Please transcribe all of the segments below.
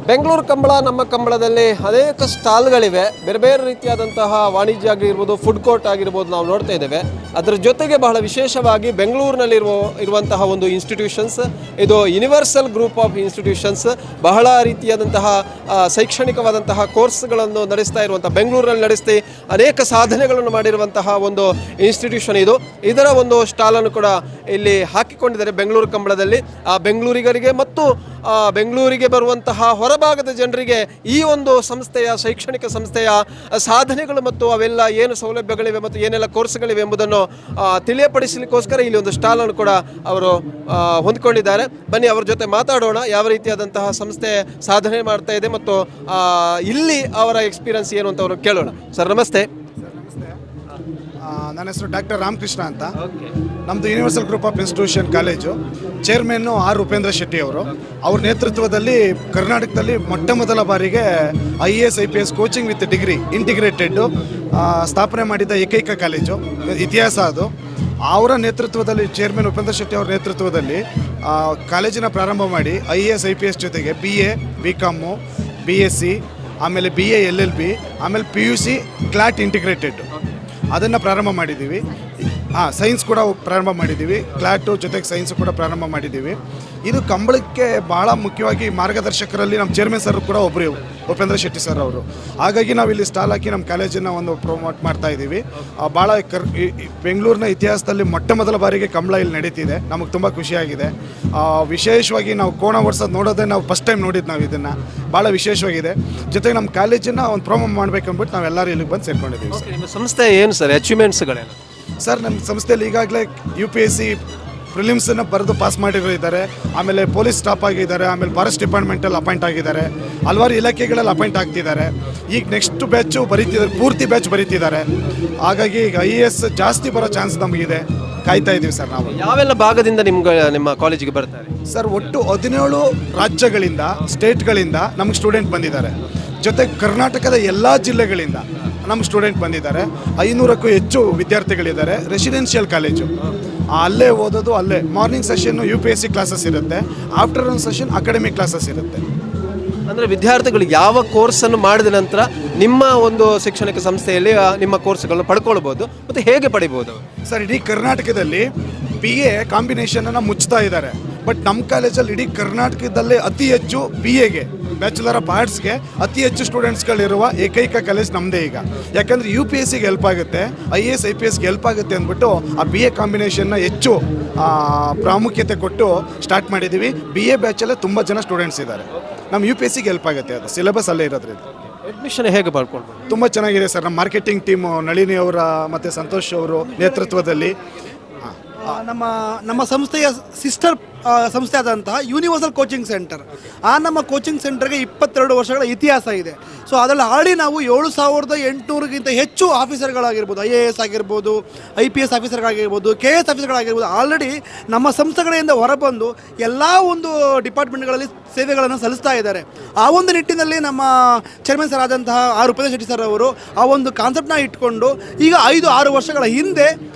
ಬೆಂಗಳೂರು ಕಂಬಳ ನಮ್ಮ ಕಂಬಳದಲ್ಲಿ ಅನೇಕ ಸ್ಟಾಲ್ಗಳಿವೆ. ಬೇರೆ ಬೇರೆ ರೀತಿಯಾದಂತಹ ವಾಣಿಜ್ಯ ಆಗಿರ್ಬೋದು, ಫುಡ್ ಕೋರ್ಟ್ ಆಗಿರ್ಬೋದು ನಾವು ನೋಡ್ತಾ ಇದ್ದೇವೆ. ಅದರ ಜೊತೆಗೆ ಬಹಳ ವಿಶೇಷವಾಗಿ ಇರುವಂತಹ ಒಂದು ಇನ್ಸ್ಟಿಟ್ಯೂಷನ್ಸ್, ಇದು ಯೂನಿವರ್ಸಲ್ ಗ್ರೂಪ್ ಆಫ್ ಇನ್ಸ್ಟಿಟ್ಯೂಷನ್ಸ್. ಬಹಳ ರೀತಿಯಾದಂತಹ ಶೈಕ್ಷಣಿಕವಾದಂತಹ ಕೋರ್ಸ್ಗಳನ್ನು ನಡೆಸ್ತಾ ಇರುವಂಥ, ಬೆಂಗಳೂರಿನಲ್ಲಿ ನಡೆಸ್ತಿ ಅನೇಕ ಸಾಧನೆಗಳನ್ನು ಮಾಡಿರುವಂತಹ ಒಂದು ಇನ್ಸ್ಟಿಟ್ಯೂಷನ್ ಇದು. ಇದರ ಒಂದು ಸ್ಟಾಲನ್ನು ಕೂಡ ಇಲ್ಲಿ ಹಾಕಿಕೊಂಡಿದ್ದಾರೆ ಬೆಂಗಳೂರು ಕಂಬಳದಲ್ಲಿ. ಆ ಬೆಂಗಳೂರಿಗರಿಗೆ ಮತ್ತು ಬೆಂಗಳೂರಿಗೆ ಬರುವಂತಹ ಹೊರಭಾಗದ ಜನರಿಗೆ ಈ ಒಂದು ಸಂಸ್ಥೆಯ, ಶೈಕ್ಷಣಿಕ ಸಂಸ್ಥೆಯ ಸಾಧನೆಗಳು ಮತ್ತು ಅವೆಲ್ಲ ಏನು ಸೌಲಭ್ಯಗಳಿವೆ ಮತ್ತು ಏನೆಲ್ಲ ಕೋರ್ಸ್ಗಳಿವೆ ಎಂಬುದನ್ನು ತಿಳಿಯಪಡಿಸಲಿಕ್ಕೋಸ್ಕರ ಇಲ್ಲಿ ಒಂದು ಸ್ಟಾಲನ್ನು ಕೂಡ ಅವರು ಹೊಂದ್ಕೊಂಡಿದ್ದಾರೆ. ಬನ್ನಿ ಅವರ ಜೊತೆ ಮಾತಾಡೋಣ, ಯಾವ ರೀತಿಯಾದಂತಹ ಸಂಸ್ಥೆ ಸಾಧನೆ ಮಾಡ್ತಾ ಇದೆ ಮತ್ತು ಇಲ್ಲಿ ಅವರ ಎಕ್ಸ್ಪೀರಿಯನ್ಸ್ ಏನು ಅಂತ ಅವರು ಕೇಳೋಣ. ಸರ್ ನಮಸ್ತೆ. ನನ್ನ ಹೆಸರು ಡಾಕ್ಟರ್ ರಾಮಕೃಷ್ಣ ಅಂತ. ನಮ್ಮದು universal group of institution college. Chairman R Upendra Shetty ಅವರು. ಅವ್ರ ನೇತೃತ್ವದಲ್ಲಿ ಕರ್ನಾಟಕದಲ್ಲಿ ಮೊಟ್ಟ ಮೊದಲ ಬಾರಿಗೆ IAS IPS coaching with degree integrated ಸ್ಥಾಪನೆ ಮಾಡಿದ ಏಕೈಕ ಕಾಲೇಜು, ಇತಿಹಾಸ ಅದು. ಅವರ ನೇತೃತ್ವದಲ್ಲಿ, ಚೇರ್ಮನ್ ಉಪೇಂದ್ರ ಶೆಟ್ಟಿ ಅವರ ನೇತೃತ್ವದಲ್ಲಿ ಕಾಲೇಜಿನ ಪ್ರಾರಂಭ ಮಾಡಿ IAS IPS ಜೊತೆಗೆ BA BCom BSc ಆಮೇಲೆ BA LLB ಆಮೇಲೆ PUC ಕ್ಲಾಟ್ ಇಂಟಿಗ್ರೇಟೆಡ್ ಅದನ್ನು ಪ್ರಾರಂಭ ಮಾಡಿದ್ದೀವಿ. ಸೈನ್ಸ್ ಕೂಡ ಪ್ರಾರಂಭ ಮಾಡಿದ್ದೀವಿ, ಕ್ಲಾಟು ಜೊತೆಗೆ ಸೈನ್ಸು ಕೂಡ ಪ್ರಾರಂಭ ಮಾಡಿದ್ದೀವಿ. ಇದು ಕಂಬಳಕ್ಕೆ ಭಾಳ ಮುಖ್ಯವಾಗಿ ಮಾರ್ಗದರ್ಶಕರಲ್ಲಿ ನಮ್ಮ ಚೇರ್ಮನ್ ಸರ್ ಕೂಡ ಒಬ್ಬರು, ಉಪೇಂದ್ರ ಶೆಟ್ಟಿ ಸರ್ ಅವರು. ಹಾಗಾಗಿ ನಾವು ಇಲ್ಲಿ ಸ್ಟಾಲ್ ಹಾಕಿ ನಮ್ಮ ಕಾಲೇಜನ್ನು ಒಂದು ಪ್ರಮೋಟ್ ಮಾಡ್ತಾ ಇದ್ದೀವಿ. ಭಾಳ ಬೆಂಗಳೂರಿನ ಇತಿಹಾಸದಲ್ಲಿ ಮೊಟ್ಟ ಮೊದಲ ಬಾರಿಗೆ ಕಂಬಳ ಇಲ್ಲಿ ನಡೀತಿದೆ. ನಮಗೆ ತುಂಬ ಖುಷಿಯಾಗಿದೆ. ವಿಶೇಷವಾಗಿ ನಾವು ಕೋಣ ವರ್ಷದ ನೋಡೋದೇ ನಾವು ಫಸ್ಟ್ ಟೈಮ್ ನೋಡಿದ್ದು ನಾವು ಇದನ್ನು. ಭಾಳ ವಿಶೇಷವಾಗಿದೆ. ಜೊತೆಗೆ ನಮ್ಮ ಕಾಲೇಜನ್ನು ಒಂದು ಪ್ರೊಮೋ ಮಾಡಬೇಕಂದ್ಬಿಟ್ಟು ನಾವೆಲ್ಲರೂ ಇಲ್ಲಿಗೆ ಬಂದು ಸೇರ್ಕೊಂಡಿದ್ದೀವಿ. ನಿಮ್ಮ ಸಂಸ್ಥೆ ಏನು ಸರ್ ಅಚೀವ್ಮೆಂಟ್ಸ್ಗಳೇನು? ಸರ್, ನಮ್ಮ ಸಂಸ್ಥೆಯಲ್ಲಿ ಈಗಾಗಲೇ UPSC ಪ್ರಿಲಿಮ್ಸನ್ನು ಬರೆದು ಪಾಸ್ ಮಾಡಿರೋ ಇದ್ದಾರೆ. ಆಮೇಲೆ ಪೊಲೀಸ್ ಸ್ಟಾಫ್ ಆಗಿದ್ದಾರೆ. ಆಮೇಲೆ ಫಾರೆಸ್ಟ್ ಡಿಪಾರ್ಟ್ಮೆಂಟಲ್ಲಿ ಅಪಾಯಿಂಟ್ ಆಗಿದ್ದಾರೆ. ಹಲವಾರು ಇಲಾಖೆಗಳಲ್ಲಿ ಅಪಾಯಿಂಟ್ ಆಗ್ತಿದ್ದಾರೆ. ಈಗ ನೆಕ್ಸ್ಟ್ ಬ್ಯಾಚು ಬರೀತಿದ್ದಾರೆ, ಪೂರ್ತಿ ಬ್ಯಾಚ್ ಬರೀತಿದ್ದಾರೆ. ಹಾಗಾಗಿ ಈಗ IAS ಜಾಸ್ತಿ ಬರೋ ಚಾನ್ಸ್ ನಮಗಿದೆ. ಕಾಯ್ತಾ ಇದ್ದೀವಿ ಸರ್. ನಾವು ಯಾವೆಲ್ಲ ಭಾಗದಿಂದ ನಿಮ್ಮ ಕಾಲೇಜಿಗೆ ಬರ್ತಾರೆ ಸರ್? ಒಟ್ಟು 17 ರಾಜ್ಯಗಳಿಂದ, ಸ್ಟೇಟ್ಗಳಿಂದ ನಮಗೆ ಸ್ಟೂಡೆಂಟ್ ಬಂದಿದ್ದಾರೆ. ಜೊತೆಗೆ ಕರ್ನಾಟಕದ ಎಲ್ಲ ಜಿಲ್ಲೆಗಳಿಂದ ನಮ್ಮ ಸ್ಟೂಡೆಂಟ್ ಬಂದಿದ್ದಾರೆ. 500ಕ್ಕೂ ಹೆಚ್ಚು ವಿದ್ಯಾರ್ಥಿಗಳಿದ್ದಾರೆ. ರೆಸಿಡೆನ್ಷಿಯಲ್ ಕಾಲೇಜು, ಅಲ್ಲೇ ಓದೋದು, ಅಲ್ಲೇ ಮಾರ್ನಿಂಗ್ ಸೆಷನ್ನು UPSC ಕ್ಲಾಸಸ್ ಇರುತ್ತೆ, ಆಫ್ಟರ್ನೂನ್ ಸೆಷನ್ ಅಕಾಡೆಮಿಕ್ ಕ್ಲಾಸಸ್ ಇರುತ್ತೆ. ಅಂದರೆ ವಿದ್ಯಾರ್ಥಿಗಳು ಯಾವ ಕೋರ್ಸನ್ನು ಮಾಡಿದ ನಂತರ ನಿಮ್ಮ ಒಂದು ಶೈಕ್ಷಣಿಕ ಸಂಸ್ಥೆಯಲ್ಲಿ ನಿಮ್ಮ ಕೋರ್ಸ್ಗಳನ್ನು ಪಡ್ಕೊಳ್ಬೋದು ಮತ್ತು ಹೇಗೆ ಪಡಿಬೋದು? ಸರ್, ಇಡೀ ಕರ್ನಾಟಕದಲ್ಲಿ BA ಕಾಂಬಿನೇಷನನ್ನು ಮುಚ್ತಾ ಇದ್ದಾರೆ. ಬಟ್ ನಮ್ಮ ಕಾಲೇಜಲ್ಲಿ ಇಡೀ ಕರ್ನಾಟಕದಲ್ಲೇ ಅತಿ ಹೆಚ್ಚು BAಗೆ, ಬ್ಯಾಚುಲರ್ ಆಫ್ ಆರ್ಟ್ಸ್ಗೆ ಅತಿ ಹೆಚ್ಚು ಸ್ಟೂಡೆಂಟ್ಸ್ಗಳಿರುವ ಏಕೈಕ ಕಾಲೇಜ್ ನಮ್ಮದೇ ಈಗ. ಯಾಕಂದರೆ UPSCಗೆ ಹೆಲ್ಪ್ ಆಗುತ್ತೆ, IAS IPSಗೆ ಹೆಲ್ಪ್ ಆಗುತ್ತೆ ಅಂದ್ಬಿಟ್ಟು ಆ BA ಕಾಂಬಿನೇಷನ್ನ ಹೆಚ್ಚು ಪ್ರಾಮುಖ್ಯತೆ ಕೊಟ್ಟು ಸ್ಟಾರ್ಟ್ ಮಾಡಿದ್ದೀವಿ. BA ಬ್ಯಾಚಲ್ಲೇ ತುಂಬ ಜನ ಸ್ಟೂಡೆಂಟ್ಸ್ ಇದ್ದಾರೆ. ನಮ್ಮ UPSCಗೆ ಹೆಲ್ಪ್ ಆಗುತ್ತೆ, ಅದು ಸಿಲೆಬಸ್ ಅಲ್ಲೇ ಇರೋದ್ರಿಂದ. ಅಡ್ಮಿಷನ್ ಹೇಗೆ ಮಾಡ್ಕೊಳ್ಬೋದು? ತುಂಬ ಚೆನ್ನಾಗಿದೆ ಸರ್. ನಮ್ಮ ಮಾರ್ಕೆಟಿಂಗ್ ಟೀಮು ನಳಿನಿ ಅವರ ಮತ್ತು ಸಂತೋಷ್ ಅವರು ನೇತೃತ್ವದಲ್ಲಿ ನಮ್ಮ ಸಂಸ್ಥೆಯ ಸಿಸ್ಟರ್ ಸಂಸ್ಥೆ ಆದಂತಹ ಯೂನಿವರ್ಸಲ್ ಕೋಚಿಂಗ್ ಸೆಂಟರ್. ನಮ್ಮ ಕೋಚಿಂಗ್ ಸೆಂಟರ್ಗೆ 22 ವರ್ಷಗಳ ಇತಿಹಾಸ ಇದೆ. ಸೊ ಅದರಲ್ಲಿ ಆಲ್ರೆಡಿ ನಾವು 7800ಗಿಂತ ಹೆಚ್ಚು ಆಫೀಸರ್ಗಳಾಗಿರ್ಬೋದು, IAS ಆಗಿರ್ಬೋದು, IPS ಆಫೀಸರ್ಗಳಾಗಿರ್ಬೋದು, KS ಆಫೀಸರ್ಗಳಾಗಿರ್ಬೋದು, ಆಲ್ರೆಡಿ ನಮ್ಮ ಸಂಸ್ಥೆಗಳಿಂದ ಹೊರಬಂದು ಎಲ್ಲ ಒಂದು ಡಿಪಾರ್ಟ್ಮೆಂಟ್ಗಳಲ್ಲಿ ಸೇವೆಗಳನ್ನು ಸಲ್ಲಿಸ್ತಾ ಇದ್ದಾರೆ. ಆ ಒಂದು ನಿಟ್ಟಿನಲ್ಲಿ ನಮ್ಮ ಚೇರ್ಮನ್ ಸರ್ ಆದಂತಹ ಆರ್ ಉಪೇಂದ್ರ ಶೆಟ್ಟಿ ಸರ್ ಅವರು ಆ ಒಂದು ಕಾನ್ಸೆಪ್ಟ್ನ ಇಟ್ಕೊಂಡು ಈಗ 5-6 ವರ್ಷಗಳ ಹಿಂದೆ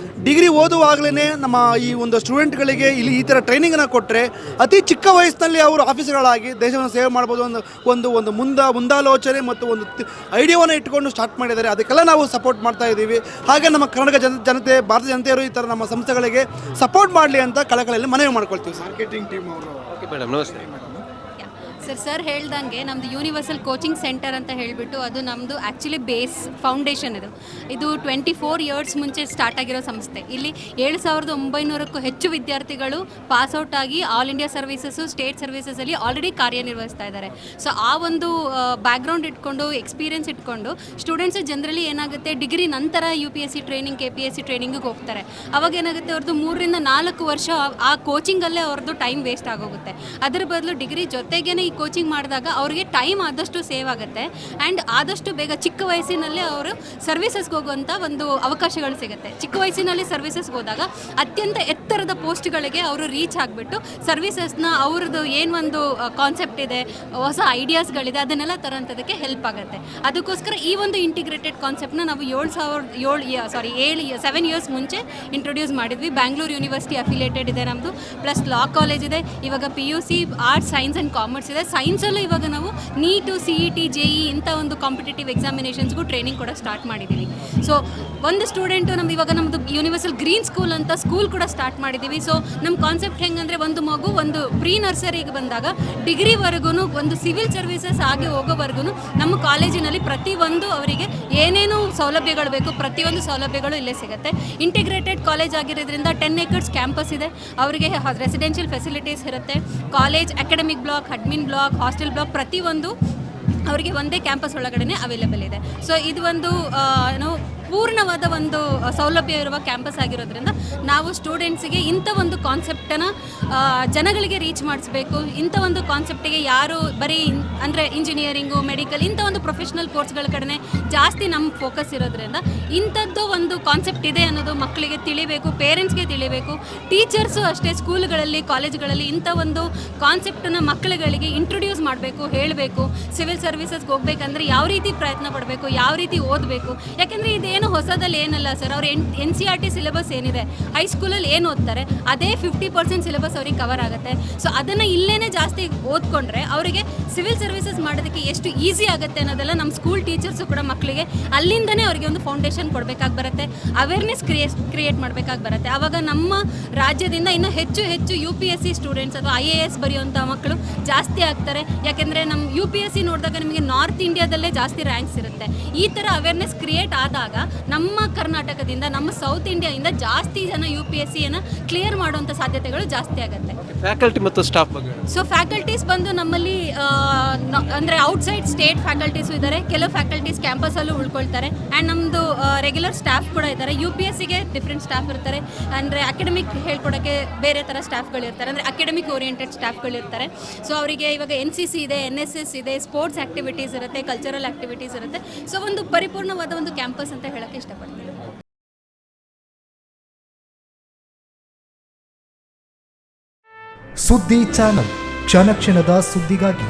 ಡಿಗ್ರಿ ಓದುವಾಗಲೇ ನಮ್ಮ ಈ ಒಂದು ಸ್ಟೂಡೆಂಟ್ಗಳಿಗೆ ಇಲ್ಲಿ ಈ ಥರ ಟ್ರೈನಿಂಗನ್ನು ಕೊಟ್ಟರೆ ಅತಿ ಚಿಕ್ಕ ವಯಸ್ಸಿನಲ್ಲಿ ಅವರು ಆಫೀಸರ್ಗಳಾಗಿ ದೇಶವನ್ನು ಸೇವೆ ಮಾಡ್ಬೋದು ಒಂದು ಮುಂದಾಲೋಚನೆ ಮತ್ತು ಒಂದು ಐಡಿಯಾವನ್ನು ಇಟ್ಕೊಂಡು ಸ್ಟಾರ್ಟ್ ಮಾಡಿದ್ದಾರೆ. ಅದಕ್ಕೆಲ್ಲ ನಾವು ಸಪೋರ್ಟ್ ಮಾಡ್ತಾ ಇದ್ದೀವಿ. ಹಾಗೆ ನಮ್ಮ ಕರ್ನಾಟಕ ಜನತೆ, ಭಾರತೀಯ ಜನತೆಯರು ಈ ಥರ ನಮ್ಮ ಸಂಸ್ಥೆಗಳಿಗೆ ಸಪೋರ್ಟ್ ಮಾಡಲಿ ಅಂತ ಕಳಕಳಿಯಲ್ಲಿ ಮನವಿ ಮಾಡ್ಕೊಳ್ತೀವಿ. ಮಾರ್ಕೆಟಿಂಗ್ ಟೀಮ್ ಅವರು. ಓಕೆ ಮೇಡಮ್, ನಮಸ್ತೆ. ಸರ್ ಹೇಳ್ದಂಗೆ ನಮ್ಮದು ಯೂನಿವರ್ಸಲ್ ಕೋಚಿಂಗ್ ಸೆಂಟರ್ ಅಂತ ಹೇಳಿಬಿಟ್ಟು ಅದು ನಮ್ಮದು ಆ್ಯಕ್ಚುಲಿ ಬೇಸ್ ಫೌಂಡೇಶನ್. ಇದು 24 ಇಯರ್ಸ್ ಮುಂಚೆ ಸ್ಟಾರ್ಟ್ ಆಗಿರೋ ಸಂಸ್ಥೆ. ಇಲ್ಲಿ 7900ಕ್ಕೂ ಹೆಚ್ಚು ವಿದ್ಯಾರ್ಥಿಗಳು ಪಾಸ್ಔಟ್ ಆಗಿ ಆಲ್ ಇಂಡಿಯಾ ಸರ್ವೀಸಸ್ಸು, ಸ್ಟೇಟ್ ಸರ್ವೀಸಸಲ್ಲಿ ಆಲ್ರೆಡಿ ಕಾರ್ಯನಿರ್ವಹಿಸ್ತಾ ಇದ್ದಾರೆ. ಸೊ ಆ ಒಂದು ಬ್ಯಾಕ್ಗ್ರೌಂಡ್ ಇಟ್ಕೊಂಡು, ಎಕ್ಸ್ಪೀರಿಯನ್ಸ್ ಇಟ್ಕೊಂಡು ಸ್ಟೂಡೆಂಟ್ಸ್ ಜನರಲಿ ಏನಾಗುತ್ತೆ, ಡಿಗ್ರಿ ನಂತರ UPSC ಟ್ರೈನಿಂಗ್, KPSC ಟ್ರೈನಿಂಗಿಗೆ ಹೋಗ್ತಾರೆ. ಅವಾಗ ಏನಾಗುತ್ತೆ, ಅವ್ರದ್ದು 3-4 ವರ್ಷ ಆ ಕೋಚಿಂಗಲ್ಲೇ ಅವ್ರದ್ದು ಟೈಮ್ ವೇಸ್ಟ್ ಆಗೋಗುತ್ತೆ. ಅದರ ಬದಲು ಡಿಗ್ರಿ ಜೊತೆಗೇ ಈ ಕೋಚಿಂಗ್ ಮಾಡಿದಾಗ ಅವರಿಗೆ ಟೈಮ್ ಆದಷ್ಟು ಸೇವ್ ಆಗುತ್ತೆ ಆ್ಯಂಡ್ ಆದಷ್ಟು ಬೇಗ ಚಿಕ್ಕ ವಯಸ್ಸಿನಲ್ಲೇ ಅವರು ಸರ್ವಿಸಸ್ಗೆ ಹೋಗುವಂಥ ಒಂದು ಅವಕಾಶಗಳು ಸಿಗುತ್ತೆ. ಚಿಕ್ಕ ವಯಸ್ಸಿನಲ್ಲಿ ಸರ್ವಿಸಸ್ಗೆ ಹೋದಾಗ ಅತ್ಯಂತ ಎತ್ತರದ ಪೋಸ್ಟ್ಗಳಿಗೆ ಅವರು ರೀಚ್ ಆಗಿಬಿಟ್ಟು ಸರ್ವಿಸಸ್ನ ಅವ್ರದ್ದು ಏನು ಒಂದು ಕಾನ್ಸೆಪ್ಟ್ ಇದೆ, ಹೊಸ ಐಡಿಯಾಸ್ಗಳಿದೆ, ಅದನ್ನೆಲ್ಲ ತರೋಂಥದ್ದಕ್ಕೆ ಹೆಲ್ಪ್ ಆಗುತ್ತೆ. ಅದಕ್ಕೋಸ್ಕರ ಈ ಒಂದು ಇಂಟಿಗ್ರೇಟೆಡ್ ಕಾನ್ಸೆಪ್ಟ್ನ ನಾವು 7 ಇಯರ್ಸ್ ಮುಂಚೆ ಇಂಟ್ರೊಡ್ಯೂಸ್ ಮಾಡಿದ್ವಿ. ಬ್ಯಾಂಗ್ಳೂರು ಯೂನಿವರ್ಸಿಟಿ ಅಫಿಲಿಯೇಟೆಡ್ ಇದೆ ನಮ್ಮದು, ಪ್ಲಸ್ ಲಾ ಕಾಲೇಜ್ ಇದೆ, ಇವಾಗ PUC arts, science and commerce ಇದೆ, ಸೈನ್ಸಲ್ಲೂ ಇವಾಗ ನಾವು ನೀಟು CET JE ಇಂಥ ಒಂದು ಕಾಂಪಿಟೇಟಿವ್ ಎಕ್ಸಾಮಿನೇಷನ್ಸ್ಗೂ ಟ್ರೈನಿಂಗ್ ಕೂಡ ಸ್ಟಾರ್ಟ್ ಮಾಡಿದ್ದೀವಿ. ಸೊ ಒಂದು ಸ್ಟೂಡೆಂಟು ನಮ್ದು ಇವಾಗ ನಮ್ಮದು ಯೂನಿವರ್ಸಲ್ ಗ್ರೀನ್ ಸ್ಕೂಲ್ ಅಂತ ಸ್ಕೂಲ್ ಕೂಡ ಸ್ಟಾರ್ಟ್ ಮಾಡಿದ್ದೀವಿ. ಸೊ ನಮ್ಮ ಕಾನ್ಸೆಪ್ಟ್ ಹೆಂಗಂದರೆ ಒಂದು ಮಗು ಒಂದು ಪ್ರೀ ನರ್ಸರಿಗೆ ಬಂದಾಗ ಡಿಗ್ರಿವರೆಗೂ ಒಂದು ಸಿವಿಲ್ ಸರ್ವಿಸಸ್ ಆಗಿ ಹೋಗೋವರೆಗೂ ನಮ್ಮ ಕಾಲೇಜಿನಲ್ಲಿ ಪ್ರತಿಯೊಂದು ಅವರಿಗೆ ಏನೇನು ಸೌಲಭ್ಯಗಳು ಬೇಕು ಪ್ರತಿಯೊಂದು ಸೌಲಭ್ಯಗಳು ಇಲ್ಲೇ ಸಿಗುತ್ತೆ. ಇಂಟಿಗ್ರೇಟೆಡ್ ಕಾಲೇಜ್ ಆಗಿರೋದ್ರಿಂದ 10 acres ಕ್ಯಾಂಪಸ್ ಇದೆ. ಅವರಿಗೆ ರೆಸಿಡೆನ್ಷಿಯಲ್ ಫೆಸಿಲಿಟೀಸ್ ಇರುತ್ತೆ. College academic block, admin block, hostel block ಪ್ರತಿಯೊಂದು ಅವರಿಗೆ ಒಂದೇ ಕ್ಯಾಂಪಸ್ ಒಳಗಡೆ ಅವೈಲೇಬಲ್ ಇದೆ. ಸೊ ಇದು ಒಂದು ಪೂರ್ಣವಾದ ಒಂದು ಸೌಲಭ್ಯ ಇರುವ ಕ್ಯಾಂಪಸ್ ಆಗಿರೋದ್ರಿಂದ ನಾವು ಸ್ಟೂಡೆಂಟ್ಸಿಗೆ ಇಂಥ ಒಂದು ಕಾನ್ಸೆಪ್ಟನ್ನು ಜನಗಳಿಗೆ ರೀಚ್ ಮಾಡಿಸ್ಬೇಕು. ಇಂಥ ಒಂದು ಕಾನ್ಸೆಪ್ಟಿಗೆ ಯಾರು ಬರೀ ಅಂದರೆ ಇಂಜಿನಿಯರಿಂಗು, ಮೆಡಿಕಲ್ ಇಂಥ ಒಂದು ಪ್ರೊಫೆಷ್ನಲ್ ಕೋರ್ಸ್ಗಳ ಕಡೆ ಜಾಸ್ತಿ ನಮ್ಮ ಫೋಕಸ್ ಇರೋದ್ರಿಂದ ಇಂಥದ್ದು ಒಂದು ಕಾನ್ಸೆಪ್ಟ್ ಇದೆ ಅನ್ನೋದು ಮಕ್ಕಳಿಗೆ ತಿಳಿಬೇಕು, ಪೇರೆಂಟ್ಸ್ಗೆ ತಿಳಿಬೇಕು. ಟೀಚರ್ಸು ಅಷ್ಟೇ ಸ್ಕೂಲ್ಗಳಲ್ಲಿ, ಕಾಲೇಜ್ಗಳಲ್ಲಿ ಇಂಥ ಒಂದು ಕಾನ್ಸೆಪ್ಟನ್ನು ಮಕ್ಕಳುಗಳಿಗೆ ಇಂಟ್ರೊಡ್ಯೂಸ್ ಮಾಡಬೇಕು, ಹೇಳಬೇಕು. ಸಿವಿಲ್ ಸರ್ವಿಸಸ್ಗೆ ಹೋಗ್ಬೇಕಂದ್ರೆ ಯಾವ ರೀತಿ ಪ್ರಯತ್ನ ಪಡಬೇಕು, ಯಾವ ರೀತಿ ಓದಬೇಕು. ಯಾಕೆಂದರೆ ಇದೇನು ಹೊಸದಲ್ಲಿ ಏನಲ್ಲ ಸರ್. ಅವ್ರು NCERT ಸಿಲೆಬಸ್ ಏನಿದೆ ಹೈಸ್ಕೂಲಲ್ಲಿ ಏನು ಓದ್ತಾರೆ ಅದೇ 50% ಸಿಲೆಬಸ್ ಅವ್ರಿಗೆ ಕವರ್ ಆಗುತ್ತೆ. ಸೊ ಅದನ್ನು ಇಲ್ಲೇ ಜಾಸ್ತಿ ಓದ್ಕೊಂಡ್ರೆ ಅವರಿಗೆ ಸಿವಿಲ್ ಸರ್ವಿಸಸ್ ಮಾಡೋದಕ್ಕೆ ಎಷ್ಟು ಈಸಿ ಆಗುತ್ತೆ ಅನ್ನೋದೆಲ್ಲ ನಮ್ಮ ಸ್ಕೂಲ್ ಟೀಚರ್ಸು ಕೂಡ ಮಕ್ಕಳಿಗೆ ಅಲ್ಲಿಂದನೇ ಅವರಿಗೆ ಒಂದು ಫೌಂಡೇಶನ್ ಕೊಡಬೇಕಾಗಿ ಬರುತ್ತೆ, ಅವೇರ್ನೆಸ್ ಕ್ರಿಯೇಟ್ ಮಾಡಬೇಕಾಗಿ ಬರುತ್ತೆ. ಆವಾಗ ನಮ್ಮ ರಾಜ್ಯದಿಂದ ಇನ್ನೂ ಹೆಚ್ಚು UPSC ಸ್ಟೂಡೆಂಟ್ಸ್ ಅಥವಾ IAS ಬರೆಯುವಂಥ ಮಕ್ಕಳು ಜಾಸ್ತಿ ಆಗ್ತಾರೆ. ಯಾಕೆಂದರೆ ನಮ್ಮ UPSC ನೋಡಿದಾಗ ನಿಮಗೆ ನಾರ್ತ್ ಇಂಡಿಯಾದಲ್ಲೇ ಜಾಸ್ತಿ ರ್ಯಾಂಕ್ಸ್ ಇರುತ್ತೆ. ಈ ಥರ ಅವೇರ್ನೆಸ್ ಕ್ರಿಯೇಟ್ ಆದಾಗ ನಮ್ಮ ಕರ್ನಾಟಕದಿಂದ, ನಮ್ಮ ಸೌತ್ ಇಂಡಿಯಾದಿಂದ ಜಾಸ್ತಿ ಜನ UPSCಯನ್ನು ಕ್ಲಿಯರ್ ಮಾಡುವಂಥ ಸಾಧ್ಯತೆಗಳು ಜಾಸ್ತಿ ಆಗುತ್ತೆ. ಫ್ಯಾಕಲ್ಟಿ ಮತ್ತು ಸ್ಟಾಫ್ ಬಗ್ಗೆ ಸೊ ಫ್ಯಾಕಲ್ಟೀಸ್ ಬಂದು ನಮ್ಮಲ್ಲಿ ಅಂದರೆ ಔಟ್ಸೈಡ್ ಸ್ಟೇಟ್ ಫ್ಯಾಕಲ್ಟೀಸು ಇದ್ದಾರೆ, ಕೆಲವು ಫ್ಯಾಕಲ್ಟೀಸ್ ಕ್ಯಾಂಪಸಲ್ಲೂ ಉಳ್ಕೊಳ್ತಾರೆ. ಆ್ಯಂಡ್ ನಮ್ಮದು ರೆಗ್ಯುಲರ್ ಸ್ಟಾಫ್ ಕೂಡ ಇದ್ದಾರೆ. UPSCಗೆ ಡಿಫ್ರೆಂಟ್ ಸ್ಟಾಫ್ ಇರ್ತಾರೆ, ಅಂದರೆ ಅಕಾಡೆಮಿಕ್ ಹೇಳ್ಕೊಡೋಕ್ಕೆ ಬೇರೆ ಥರ ಸ್ಟಾಫ್ಗಳು ಇರ್ತಾರೆ, ಅಂದರೆ ಅಕಾಡೆಮಿಕ್ ಓರಿಯೆಂಟೆಡ್ ಸ್ಟಾಫ್ಗಳು ಇರ್ತಾರೆ. ಸೊ ಅವರಿಗೆ ಇವಾಗ NCC ಇದೆ, NSS ಇದೆ, ಸ್ಪೋರ್ಟ್ಸ್ ಆ್ಯಕ್ಟಿವಿಟೀಸ್ ಇರುತ್ತೆ, ಕಲ್ಚರಲ್ ಆ್ಯಕ್ಟಿವಿಟೀಸ್ ಇರುತ್ತೆ. ಸೊ ಒಂದು ಪರಿಪೂರ್ಣವಾದ ಒಂದು ಕ್ಯಾಂಪಸ್ ಅಂತ ಹೇಳೋಕ್ಕೆ ಇಷ್ಟಪಡ್ತೀನಿ. ಸುದ್ದಿ ಚಾನಲ್ ಕ್ಷಣ ಕ್ಷಣದ ಸುದ್ದಿಗಾಗಿ